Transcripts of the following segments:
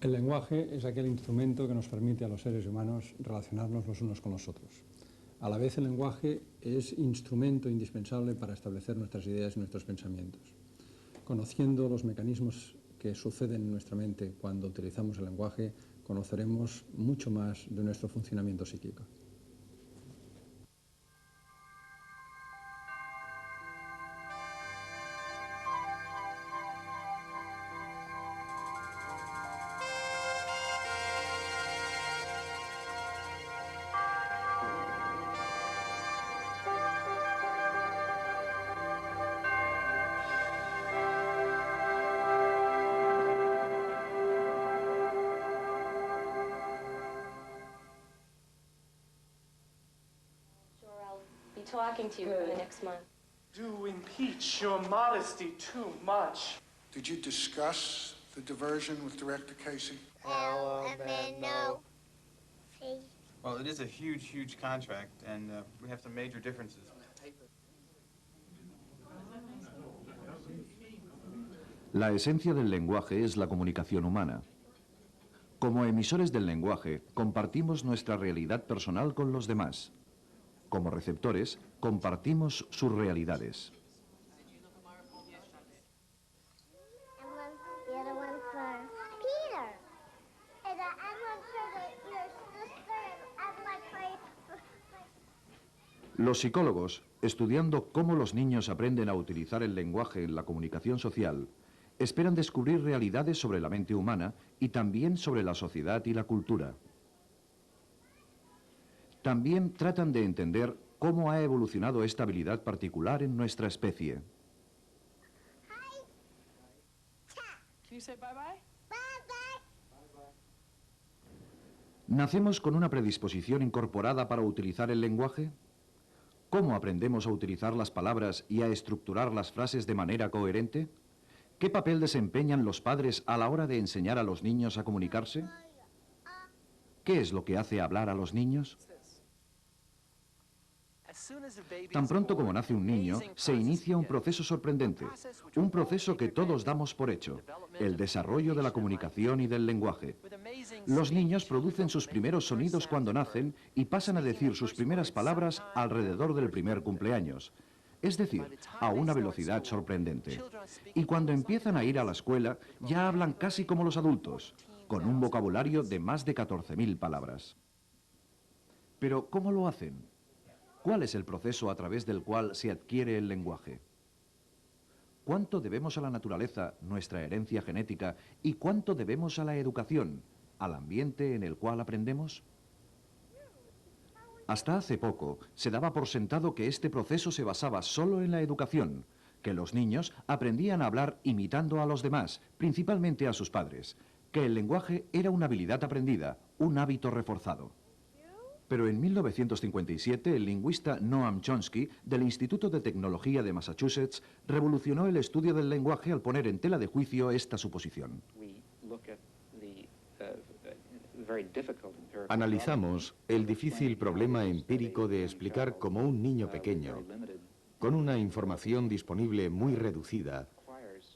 El lenguaje es aquel instrumento que nos permite a los seres humanos relacionarnos los unos con los otros. A la vez, el lenguaje es instrumento indispensable para establecer nuestras ideas y nuestros pensamientos. Conociendo los mecanismos que suceden en nuestra mente cuando utilizamos el lenguaje, conoceremos mucho más de nuestro funcionamiento psíquico. Talking to you next month. Do impeach your modesty too much. Did you discuss the diversion with Director Casey? No. Well, it is a huge contract, and we have some major differences. La esencia del lenguaje es la comunicación humana. Como emisores del lenguaje, compartimos nuestra realidad personal con los demás. Como receptores, compartimos sus realidades. Los psicólogos, estudiando cómo los niños aprenden a utilizar el lenguaje en la comunicación social, esperan descubrir realidades sobre la mente humana y también sobre la sociedad y la cultura. También tratan de entender cómo ha evolucionado esta habilidad particular en nuestra especie. ¿Nacemos con una predisposición incorporada para utilizar el lenguaje? ¿Cómo aprendemos a utilizar las palabras y a estructurar las frases de manera coherente? ¿Qué papel desempeñan los padres a la hora de enseñar a los niños a comunicarse? ¿Qué es lo que hace hablar a los niños? Tan pronto como nace un niño, se inicia un proceso sorprendente, un proceso que todos damos por hecho, el desarrollo de la comunicación y del lenguaje. Los niños producen sus primeros sonidos cuando nacen y pasan a decir sus primeras palabras alrededor del primer cumpleaños, es decir, a una velocidad sorprendente. Y cuando empiezan a ir a la escuela, ya hablan casi como los adultos, con un vocabulario de más de 14.000 palabras. Pero, ¿cómo lo hacen? ¿Cuál es el proceso a través del cual se adquiere el lenguaje? ¿Cuánto debemos a la naturaleza, nuestra herencia genética, y cuánto debemos a la educación, al ambiente en el cual aprendemos? Hasta hace poco se daba por sentado que este proceso se basaba solo en la educación, que los niños aprendían a hablar imitando a los demás, principalmente a sus padres, que el lenguaje era una habilidad aprendida, un hábito reforzado. Pero en 1957, el lingüista Noam Chomsky, del Instituto de Tecnología de Massachusetts, revolucionó el estudio del lenguaje al poner en tela de juicio esta suposición. Analizamos el difícil problema empírico de explicar cómo un niño pequeño, con una información disponible muy reducida,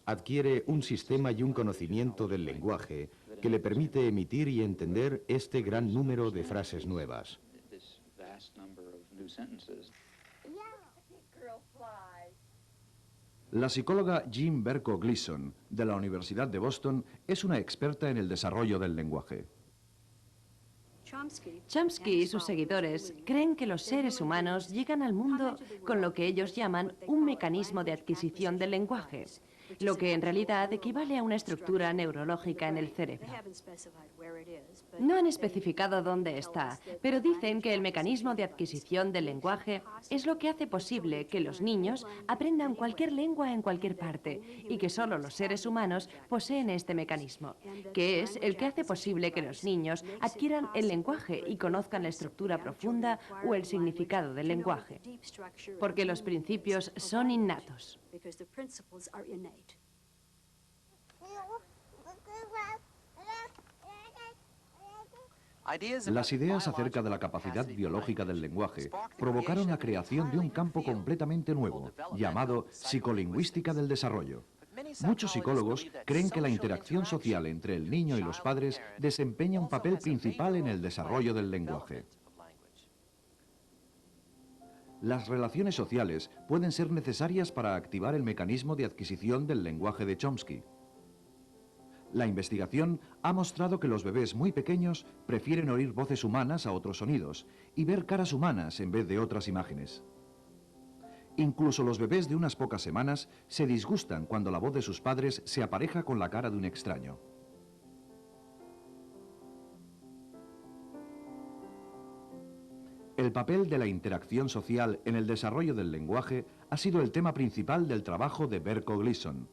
adquiere un sistema y un conocimiento del lenguaje que le permite emitir y entender este gran número de frases nuevas. La psicóloga Jean Berko Gleason, de la Universidad de Boston, es una experta en el desarrollo del lenguaje. Chomsky y sus seguidores creen que los seres humanos llegan al mundo con lo que ellos llaman un mecanismo de adquisición del lenguaje, lo que en realidad equivale a una estructura neurológica en el cerebro. No han especificado dónde está, pero dicen que el mecanismo de adquisición del lenguaje es lo que hace posible que los niños aprendan cualquier lengua en cualquier parte y que solo los seres humanos poseen este mecanismo, que es el que hace posible que los niños adquieran el lenguaje y conozcan la estructura profunda o el significado del lenguaje, porque los principios son innatos. Las ideas acerca de la capacidad biológica del lenguaje provocaron la creación de un campo completamente nuevo, llamado psicolingüística del desarrollo. Muchos psicólogos creen que la interacción social entre el niño y los padres desempeña un papel principal en el desarrollo del lenguaje. Las relaciones sociales pueden ser necesarias para activar el mecanismo de adquisición del lenguaje de Chomsky. La investigación ha mostrado que los bebés muy pequeños prefieren oír voces humanas a otros sonidos y ver caras humanas en vez de otras imágenes. Incluso los bebés de unas pocas semanas se disgustan cuando la voz de sus padres se apareja con la cara de un extraño. El papel de la interacción social en el desarrollo del lenguaje ha sido el tema principal del trabajo de Berko Gleason.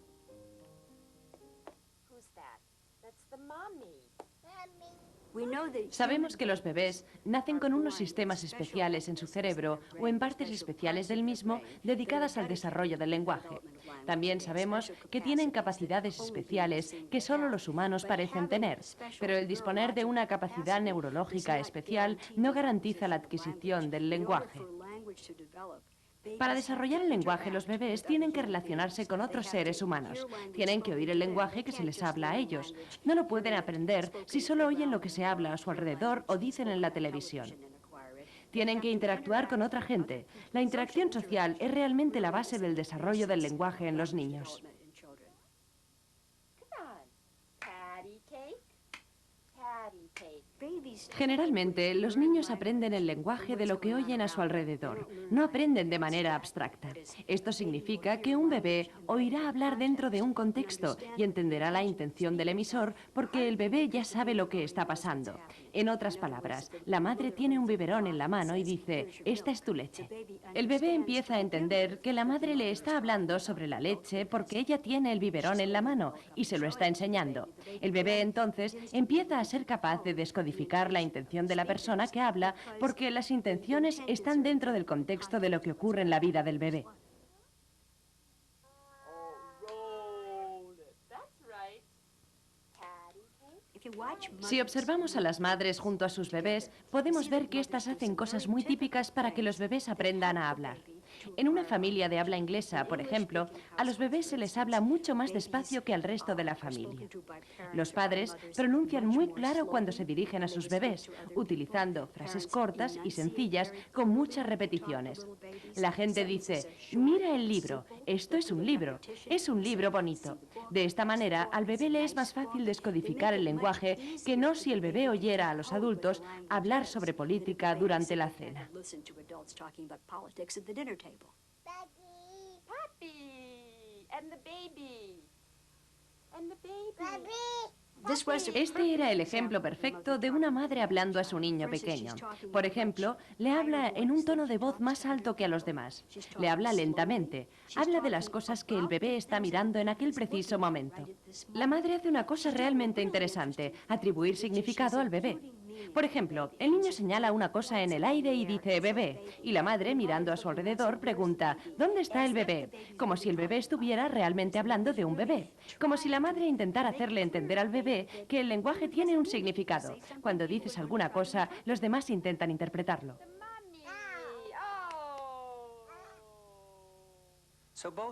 Sabemos que los bebés nacen con unos sistemas especiales en su cerebro o en partes especiales del mismo dedicadas al desarrollo del lenguaje. También sabemos que tienen capacidades especiales que solo los humanos parecen tener, pero el disponer de una capacidad neurológica especial no garantiza la adquisición del lenguaje. Para desarrollar el lenguaje, los bebés tienen que relacionarse con otros seres humanos. Tienen que oír el lenguaje que se les habla a ellos. No lo pueden aprender si solo oyen lo que se habla a su alrededor o dicen en la televisión. Tienen que interactuar con otra gente. La interacción social es realmente la base del desarrollo del lenguaje en los niños. Generalmente, los niños aprenden el lenguaje de lo que oyen a su alrededor. No aprenden de manera abstracta. Esto significa que un bebé oirá hablar dentro de un contexto y entenderá la intención del emisor porque el bebé ya sabe lo que está pasando. En otras palabras, la madre tiene un biberón en la mano y dice, esta es tu leche. El bebé empieza a entender que la madre le está hablando sobre la leche porque ella tiene el biberón en la mano y se lo está enseñando. El bebé entonces empieza a ser capaz de descodificar la intención de la persona que habla porque las intenciones están dentro del contexto de lo que ocurre en la vida del bebé. Si observamos a las madres junto a sus bebés, podemos ver que éstas hacen cosas muy típicas para que los bebés aprendan a hablar. En una familia de habla inglesa, por ejemplo, a los bebés se les habla mucho más despacio que al resto de la familia. Los padres pronuncian muy claro cuando se dirigen a sus bebés, utilizando frases cortas y sencillas con muchas repeticiones. La gente dice, mira el libro, esto es un libro bonito. De esta manera, al bebé le es más fácil descodificar el lenguaje que no si el bebé oyera a los adultos hablar sobre política durante la cena. Este era el ejemplo perfecto de una madre hablando a su niño pequeño. Por ejemplo, le habla en un tono de voz más alto que a los demás. Le habla lentamente. Habla de las cosas que el bebé está mirando en aquel preciso momento. La madre hace una cosa realmente interesante, atribuir significado al bebé. Por ejemplo, el niño señala una cosa en el aire y dice bebé, y la madre, mirando a su alrededor, pregunta ¿dónde está el bebé? Como si el bebé estuviera realmente hablando de un bebé. Como si la madre intentara hacerle entender al bebé que el lenguaje tiene un significado. Cuando dices alguna cosa, los demás intentan interpretarlo.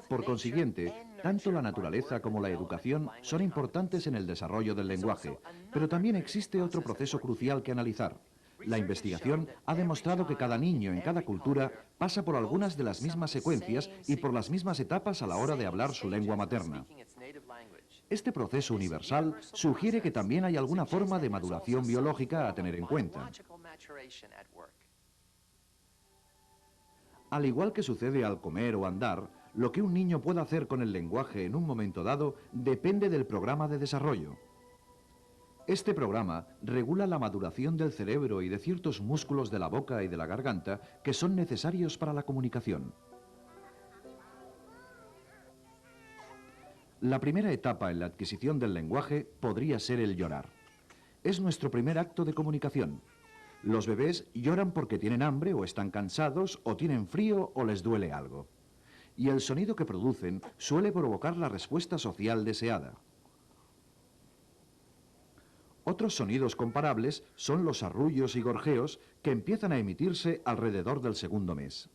Por consiguiente, tanto la naturaleza como la educación son importantes en el desarrollo del lenguaje, pero también existe otro proceso crucial que analizar. La investigación ha demostrado que cada niño en cada cultura pasa por algunas de las mismas secuencias y por las mismas etapas a la hora de hablar su lengua materna. Este proceso universal sugiere que también hay alguna forma de maduración biológica a tener en cuenta. Al igual que sucede al comer o andar, lo que un niño pueda hacer con el lenguaje en un momento dado depende del programa de desarrollo. Este programa regula la maduración del cerebro y de ciertos músculos de la boca y de la garganta que son necesarios para la comunicación. La primera etapa en la adquisición del lenguaje podría ser el llorar. Es nuestro primer acto de comunicación. Los bebés lloran porque tienen hambre o están cansados o tienen frío o les duele algo. Y el sonido que producen suele provocar la respuesta social deseada. Otros sonidos comparables son los arrullos y gorjeos que empiezan a emitirse alrededor del segundo mes.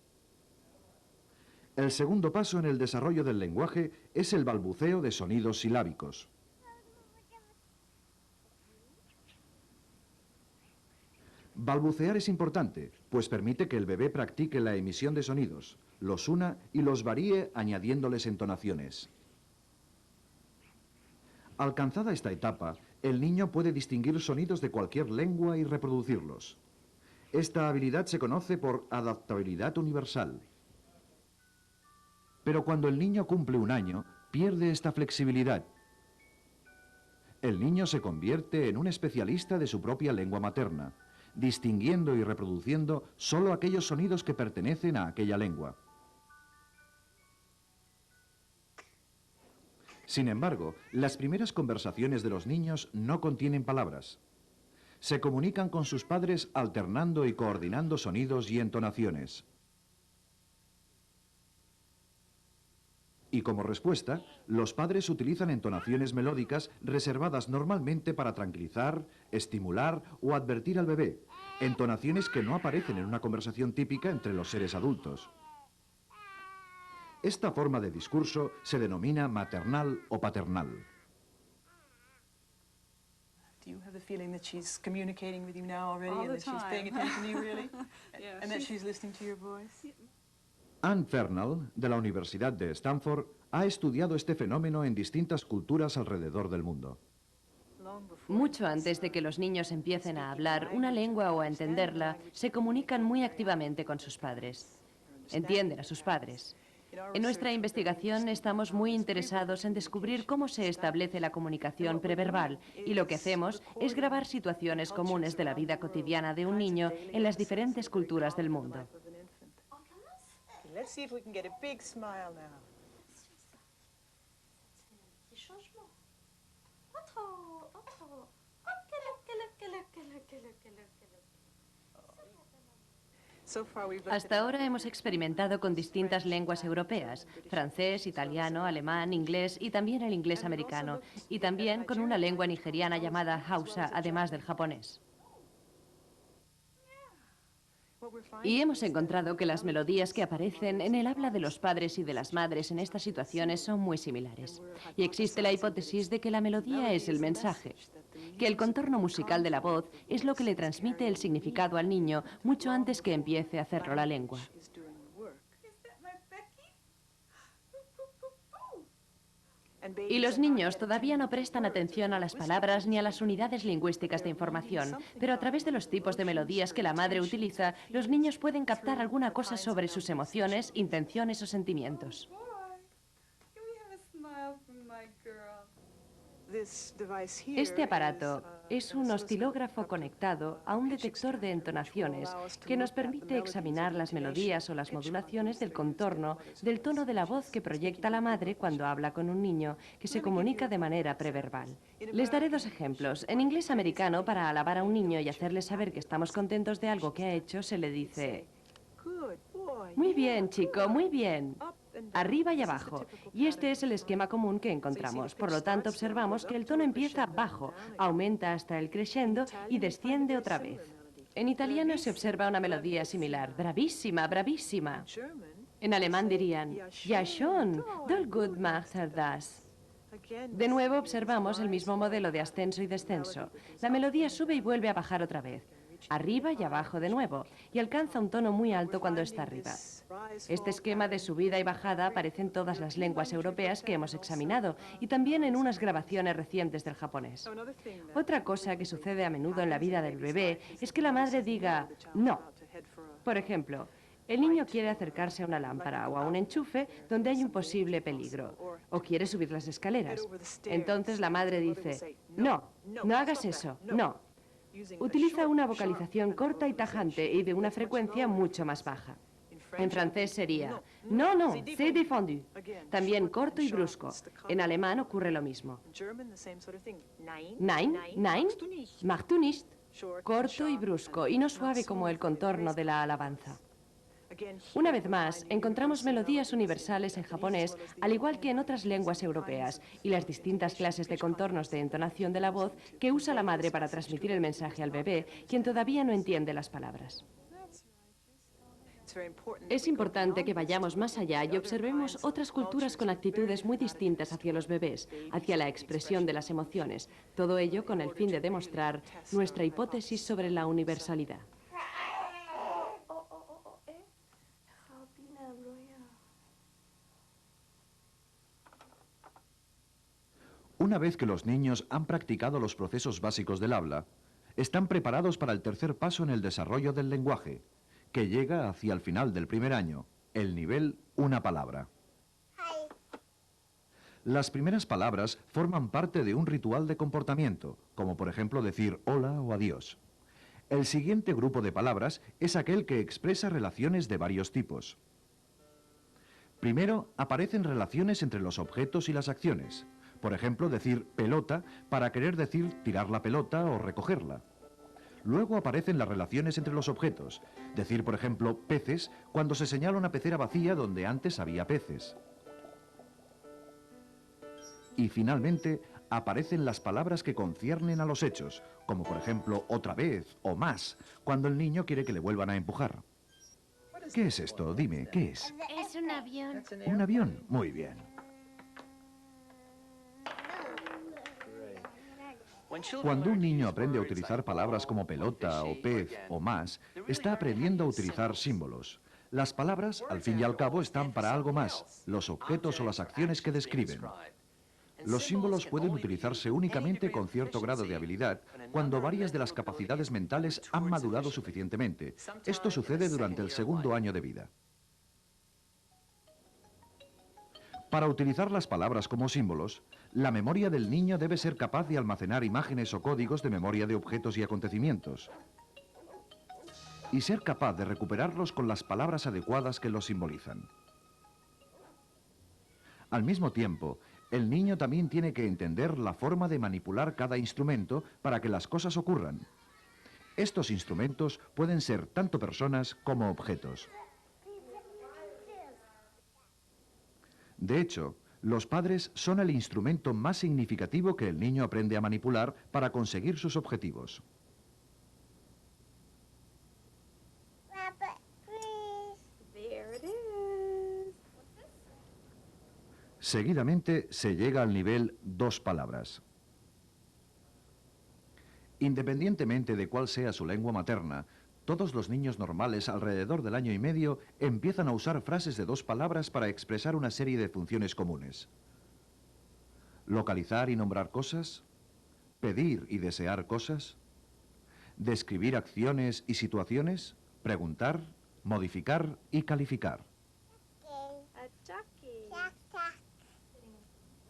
El segundo paso en el desarrollo del lenguaje es el balbuceo de sonidos silábicos. Balbucear es importante, pues permite que el bebé practique la emisión de sonidos, los una y los varíe añadiéndoles entonaciones. Alcanzada esta etapa, el niño puede distinguir sonidos de cualquier lengua y reproducirlos. Esta habilidad se conoce por adaptabilidad universal. Pero cuando el niño cumple 1 año, pierde esta flexibilidad. El niño se convierte en un especialista de su propia lengua materna, distinguiendo y reproduciendo solo aquellos sonidos que pertenecen a aquella lengua. Sin embargo, las primeras conversaciones de los niños no contienen palabras. Se comunican con sus padres alternando y coordinando sonidos y entonaciones. Y como respuesta, los padres utilizan entonaciones melódicas reservadas normalmente para tranquilizar, estimular o advertir al bebé, entonaciones que no aparecen en una conversación típica entre los seres adultos. Esta forma de discurso se denomina maternal o paternal. Do you have the feeling that she's communicating with you now already and that she's paying attention to you really? And that she's listening to your voice? Anne Fernald, de la Universidad de Stanford, ha estudiado este fenómeno en distintas culturas alrededor del mundo. Mucho antes de que los niños empiecen a hablar una lengua o a entenderla, se comunican muy activamente con sus padres. Entienden a sus padres. En nuestra investigación estamos muy interesados en descubrir cómo se establece la comunicación preverbal y lo que hacemos es grabar situaciones comunes de la vida cotidiana de un niño en las diferentes culturas del mundo. Let's see if we can get a big smile now. Hasta ahora hemos experimentado con distintas lenguas europeas, francés, italiano, alemán, inglés y también el inglés americano, y también con una lengua nigeriana llamada Hausa, además del japonés. Y hemos encontrado que las melodías que aparecen en el habla de los padres y de las madres en estas situaciones son muy similares. Y existe la hipótesis de que la melodía es el mensaje, que el contorno musical de la voz es lo que le transmite el significado al niño mucho antes que empiece a hacerlo la lengua. Y los niños todavía no prestan atención a las palabras ni a las unidades lingüísticas de información, pero a través de los tipos de melodías que la madre utiliza, los niños pueden captar alguna cosa sobre sus emociones, intenciones o sentimientos. Este aparato es un oscilógrafo conectado a un detector de entonaciones que nos permite examinar las melodías o las modulaciones del contorno del tono de la voz que proyecta la madre cuando habla con un niño que se comunica de manera preverbal. Les daré 2 ejemplos. En inglés americano, para alabar a un niño y hacerle saber que estamos contentos de algo que ha hecho, se le dice: "Muy bien, chico, muy bien", arriba y abajo. Y este es el esquema común que encontramos. Por lo tanto, observamos que el tono empieza bajo, aumenta hasta el crescendo y desciende otra vez. En italiano se observa una melodía similar. Bravísima, bravísima. En alemán dirían: "Ja schon, doll gut macht das". De nuevo observamos el mismo modelo de ascenso y descenso. La melodía sube y vuelve a bajar otra vez, arriba y abajo de nuevo, y alcanza un tono muy alto cuando está arriba. Este esquema de subida y bajada aparece en todas las lenguas europeas que hemos examinado y también en unas grabaciones recientes del japonés. Otra cosa que sucede a menudo en la vida del bebé es que la madre diga no. Por ejemplo, el niño quiere acercarse a una lámpara o a un enchufe donde hay un posible peligro, o quiere subir las escaleras. Entonces la madre dice: "No, no hagas eso, no". Utiliza una vocalización corta y tajante y de una frecuencia mucho más baja. En francés sería: "No, no, c'est défendu". También corto y brusco. En alemán ocurre lo mismo. Nein, nein, mach du nicht. Corto y brusco, y no suave como el contorno de la alabanza. Una vez más, encontramos melodías universales en japonés, al igual que en otras lenguas europeas, y las distintas clases de contornos de entonación de la voz que usa la madre para transmitir el mensaje al bebé, quien todavía no entiende las palabras. Es importante que vayamos más allá y observemos otras culturas con actitudes muy distintas hacia los bebés, hacia la expresión de las emociones. Todo ello con el fin de demostrar nuestra hipótesis sobre la universalidad. Una vez que los niños han practicado los procesos básicos del habla, están preparados para el tercer paso en el desarrollo del lenguaje, que llega hacia el final del primer año, el nivel una palabra. Las primeras palabras forman parte de un ritual de comportamiento, como por ejemplo decir hola o adiós. El siguiente grupo de palabras es aquel que expresa relaciones de varios tipos. Primero aparecen relaciones entre los objetos y las acciones. Por ejemplo, decir pelota para querer decir tirar la pelota o recogerla. Luego aparecen las relaciones entre los objetos. Decir, por ejemplo, peces cuando se señala una pecera vacía donde antes había peces. Y finalmente aparecen las palabras que conciernen a los hechos, como por ejemplo otra vez o más, cuando el niño quiere que le vuelvan a empujar. ¿Qué es esto? Dime, ¿qué es? Es un avión. ¿Un avión? Muy bien. Cuando un niño aprende a utilizar palabras como pelota o pez o más, está aprendiendo a utilizar símbolos. Las palabras, al fin y al cabo, están para algo más, los objetos o las acciones que describen. Los símbolos pueden utilizarse únicamente con cierto grado de habilidad cuando varias de las capacidades mentales han madurado suficientemente. Esto sucede durante el segundo año de vida. Para utilizar las palabras como símbolos, la memoria del niño debe ser capaz de almacenar imágenes o códigos de memoria de objetos y acontecimientos, y ser capaz de recuperarlos con las palabras adecuadas que los simbolizan. Al mismo tiempo, el niño también tiene que entender la forma de manipular cada instrumento para que las cosas ocurran. Estos instrumentos pueden ser tanto personas como objetos. De hecho, los padres son el instrumento más significativo que el niño aprende a manipular para conseguir sus objetivos. Seguidamente se llega al nivel dos palabras. Independientemente de cuál sea su lengua materna, todos los niños normales alrededor del año y medio empiezan a usar frases de dos palabras para expresar una serie de funciones comunes. Localizar y nombrar cosas, pedir y desear cosas, describir acciones y situaciones, preguntar, modificar y calificar.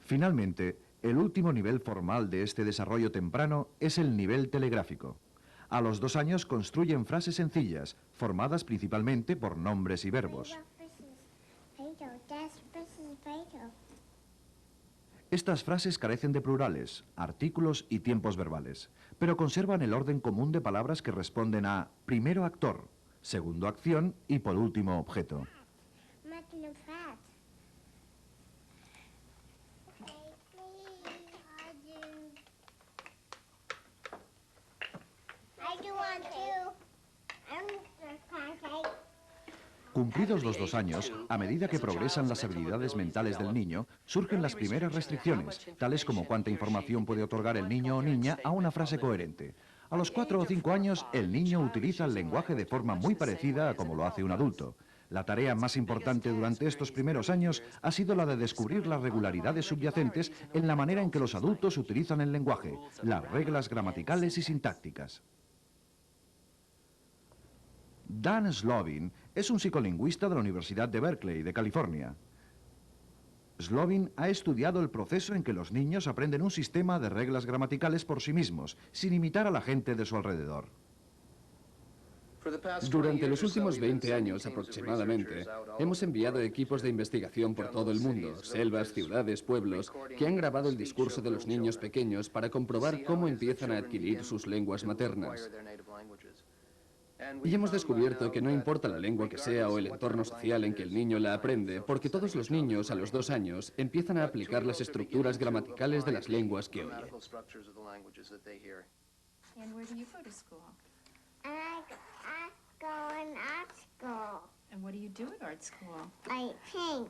Finalmente, el último nivel formal de este desarrollo temprano es el nivel telegráfico. A los 2 años construyen frases sencillas, formadas principalmente por nombres y verbos. Estas frases carecen de plurales, artículos y tiempos verbales, pero conservan el orden común de palabras que responden a primero actor, segundo acción y por último objeto. Cumplidos los 2 años, a medida que progresan las habilidades mentales del niño, surgen las primeras restricciones, tales como cuánta información puede otorgar el niño o niña a una frase coherente. A los 4 o 5 años, el niño utiliza el lenguaje de forma muy parecida a como lo hace un adulto. La tarea más importante durante estos primeros años ha sido la de descubrir las regularidades subyacentes en la manera en que los adultos utilizan el lenguaje, las reglas gramaticales y sintácticas. Dan Slovin es un psicolingüista de la Universidad de Berkeley, de California. Slovin ha estudiado el proceso en que los niños aprenden un sistema de reglas gramaticales por sí mismos, sin imitar a la gente de su alrededor. Durante los últimos 20 años aproximadamente, hemos enviado equipos de investigación por todo el mundo, selvas, ciudades, pueblos, que han grabado el discurso de los niños pequeños para comprobar cómo empiezan a adquirir sus lenguas maternas. Y hemos descubierto que no importa la lengua que sea o el entorno social en que el niño la aprende, porque todos los niños a los 2 años empiezan a aplicar las estructuras gramaticales de las lenguas que oyen. I paint.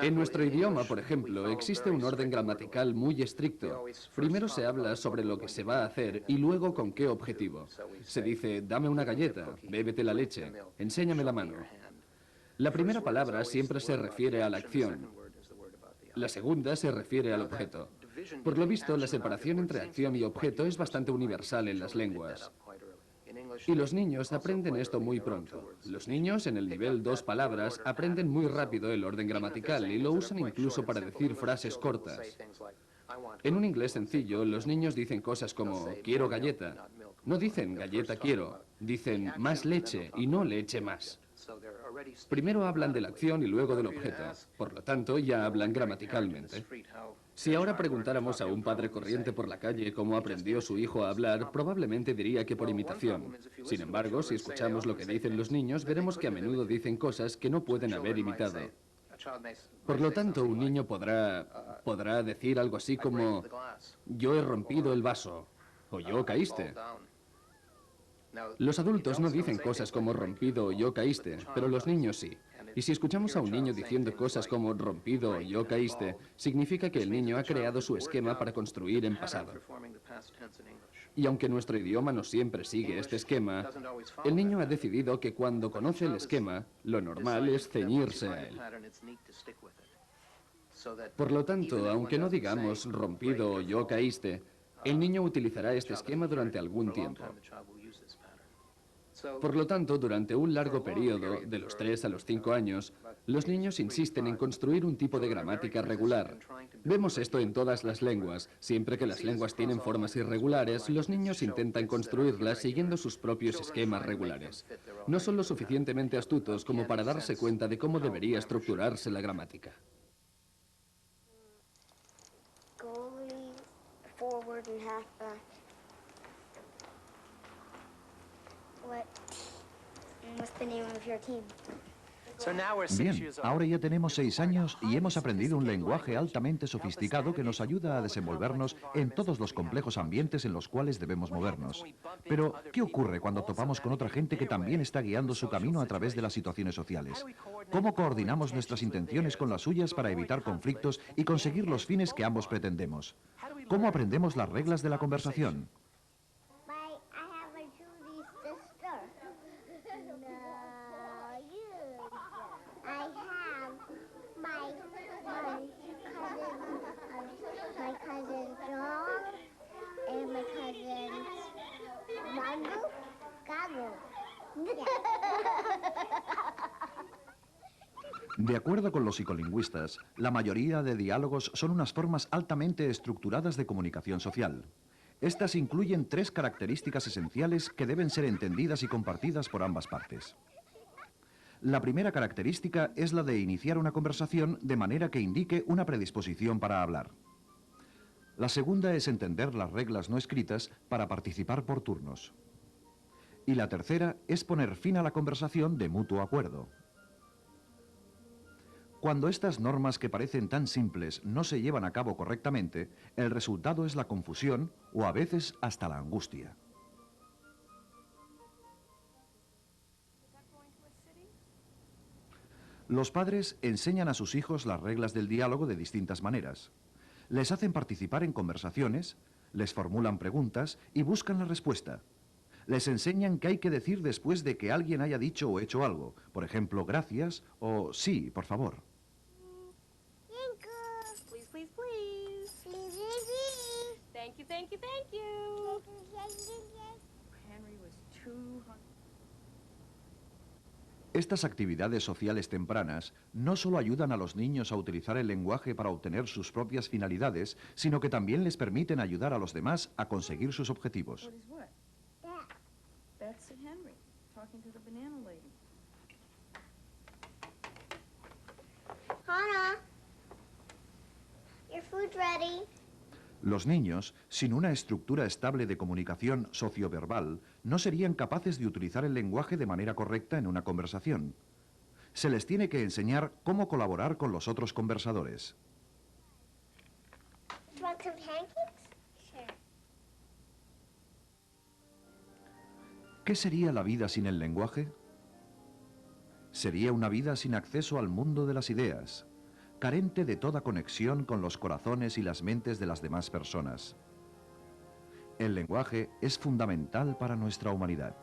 En nuestro idioma, por ejemplo, existe un orden gramatical muy estricto. Primero se habla sobre lo que se va a hacer y luego con qué objetivo. Se dice, dame una galleta, bébete la leche, enséñame la mano. La primera palabra siempre se refiere a la acción. La segunda se refiere al objeto. Por lo visto, la separación entre acción y objeto es bastante universal en las lenguas. Y los niños aprenden esto muy pronto. Los niños, en el nivel 2 palabras, aprenden muy rápido el orden gramatical y lo usan incluso para decir frases cortas. En un inglés sencillo, los niños dicen cosas como, quiero galleta. No dicen, galleta quiero. Dicen, más leche y no leche más. Primero hablan de la acción y luego del objeto. Por lo tanto, ya hablan gramaticalmente. Si ahora preguntáramos a un padre corriente por la calle cómo aprendió su hijo a hablar, probablemente diría que por imitación. Sin embargo, si escuchamos lo que dicen los niños, veremos que a menudo dicen cosas que no pueden haber imitado. Por lo tanto, un niño podrá decir algo así como, yo he rompido el vaso, o yo caíste. Los adultos no dicen cosas como rompido o yo caíste, pero los niños sí. Y si escuchamos a un niño diciendo cosas como rompido o yo caíste, significa que el niño ha creado su esquema para construir en pasado. Y aunque nuestro idioma no siempre sigue este esquema, el niño ha decidido que cuando conoce el esquema, lo normal es ceñirse a él. Por lo tanto, aunque no digamos rompido o yo caíste, el niño utilizará este esquema durante algún tiempo. Por lo tanto, durante un largo periodo, de los 3 a los 5 años, los niños insisten en construir un tipo de gramática regular. Vemos esto en todas las lenguas. Siempre que las lenguas tienen formas irregulares, los niños intentan construirlas siguiendo sus propios esquemas regulares. No son lo suficientemente astutos como para darse cuenta de cómo debería estructurarse la gramática. Goalie, forward and halfback. What's the name of your team? Bien, ahora ya tenemos 6 años y hemos aprendido un lenguaje altamente sofisticado que nos ayuda a desenvolvernos en todos los complejos ambientes en los cuales debemos movernos. Pero, ¿qué ocurre cuando topamos con otra gente que también está guiando su camino a través de las situaciones sociales? ¿Cómo coordinamos nuestras intenciones con las suyas para evitar conflictos y conseguir los fines que ambos pretendemos? ¿Cómo aprendemos las reglas de la conversación? My cousin John and my cousin Gago. De acuerdo con los psicolingüistas, la mayoría de diálogos son unas formas altamente estructuradas de comunicación social. Estas incluyen 3 características esenciales que deben ser entendidas y compartidas por ambas partes. La primera característica es la de iniciar una conversación de manera que indique una predisposición para hablar. La segunda es entender las reglas no escritas para participar por turnos. Y la tercera es poner fin a la conversación de mutuo acuerdo. Cuando estas normas que parecen tan simples no se llevan a cabo correctamente, el resultado es la confusión o a veces hasta la angustia. Los padres enseñan a sus hijos las reglas del diálogo de distintas maneras. Les hacen participar en conversaciones, les formulan preguntas y buscan la respuesta. Les enseñan qué hay que decir después de que alguien haya dicho o hecho algo. Por ejemplo, gracias o sí, por favor. Please, please, please. Please, please, please. Thank you, thank you, thank you. Henry was too hungry. Estas actividades sociales tempranas no solo ayudan a los niños a utilizar el lenguaje para obtener sus propias finalidades, sino que también les permiten ayudar a los demás a conseguir sus objetivos. What is what? That's Henry talking to the banana lady. Hannah, your food's ready. Los niños, sin una estructura estable de comunicación socioverbal, no serían capaces de utilizar el lenguaje de manera correcta en una conversación. Se les tiene que enseñar cómo colaborar con los otros conversadores. Want some pancakes? Sure. ¿Qué sería la vida sin el lenguaje? Sería una vida sin acceso al mundo de las ideas, carente de toda conexión con los corazones y las mentes de las demás personas. El lenguaje es fundamental para nuestra humanidad.